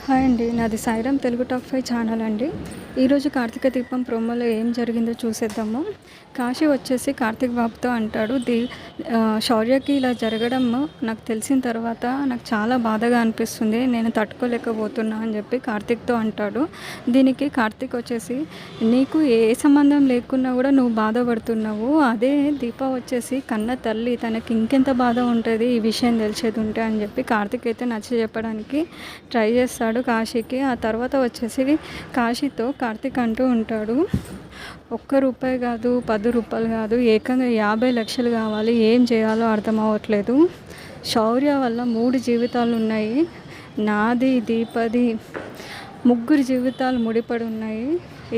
Hi అండి. నాది Sairam Telugu top 5 channel అండి. ఈరోజు కార్తీక దీపం ప్రోమోలో ఏం జరిగిందో చూసేద్దాము. కాశీ వచ్చేసి కార్తీక్ బాబుతో అంటాడు, శౌర్యకి ఇలా జరగడం నాకు తెలిసిన తర్వాత నాకు చాలా బాధగా అనిపిస్తుంది, నేను తట్టుకోలేకపోతున్నా అని చెప్పి కార్తీక్తో అంటాడు. దీనికి కార్తీక్ వచ్చేసి, నీకు ఏ సంబంధం లేకున్నా కూడా నువ్వు బాధపడుతున్నావు, అదే దీప వచ్చేసి కన్న తల్లి, తనకి ఇంకెంత బాధ ఉంటుంది ఈ విషయం తెలిసేది ఉంటే అని చెప్పి కార్తీక్ అయితే నచ్చ చెప్పడానికి ట్రై చేస్తాడు కాశీకి. ఆ తర్వాత వచ్చేసి కాశీతో కార్తీక్ అంటూ ఉంటాడు, ₹1 కాదు, ₹10 కాదు, ఏకంగా 50 లక్షలు కావాలి, ఏం చేయాలో అర్థం అవ్వట్లేదు. శౌర్య వల్ల 3 జీవితాలు ఉన్నాయి, నాది, దీపది, 3 జీవితాలు ముడిపడి ఉన్నాయి,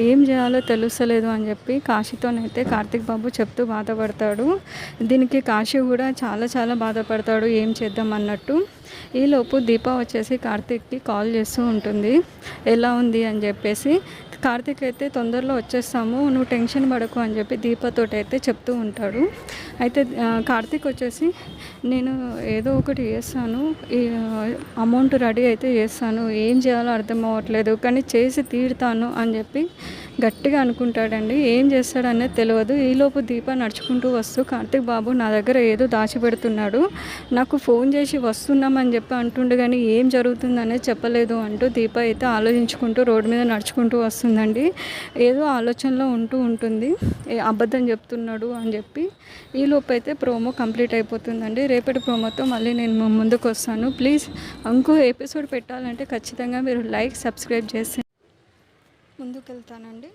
ఏం చేయాలో తెలుస్తలేదు అని చెప్పి కాశీతోనైతే కార్తీక్ బాబు చెప్తూ బాధపడతాడు. దీనికి కాశీ కూడా చాలా చాలా బాధపడతాడు, ఏం చేద్దాం అన్నట్టు. ఈలోపు దీప వచ్చేసి కార్తీక్కి కాల్ చేస్తూ ఉంటుంది, ఎలా ఉంది అని చెప్పేసి. కార్తీక్ అయితే తొందరలో వచ్చేస్తాము, నువ్వు టెన్షన్ పడకు అని చెప్పి దీపతోటి అయితే చెప్తూ ఉంటాడు. అయితే కార్తీక్ వచ్చేసి, నేను ఏదో ఒకటి చేస్తాను, ఈ అమౌంట్ రెడీ అయితే చేస్తాను, ఏం చేయాలో అర్థం అవ్వట్లేదు, కానీ చేసి తీరుతాను అని చెప్పి గట్టిగా అనుకుంటాడండి. ఏం చేస్తాడనేది తెలియదు. ఈలోపు దీప నడుచుకుంటూ వస్తూ, కార్తీక్ బాబు నా దగ్గర ఏదో దాచిపెడుతున్నాడు, నాకు ఫోన్ చేసి వస్తున్నామని చెప్పి అంటుండు, కానీ ఏం జరుగుతుందనేది చెప్పలేదు అంటూ దీప అయితే ఆలోచించుకుంటూ రోడ్డు మీద నడుచుకుంటూ వస్తుందండి. ఏదో ఆలోచనలో ఉంటుంది, అబద్ధం చెప్తున్నాడు అని చెప్పి. ఈలోపు అయితే ప్రోమో కంప్లీట్ అయిపోతుందండి. రేపటి ప్రోమోతో మళ్ళీ నేను ముందుకు వస్తాను. ప్లీజ్ ఇంకో ఎపిసోడ్ పెట్టాలంటే ఖచ్చితంగా మీరు లైక్, సబ్స్క్రైబ్ చేసి ముందుకు వెళ్తానండి.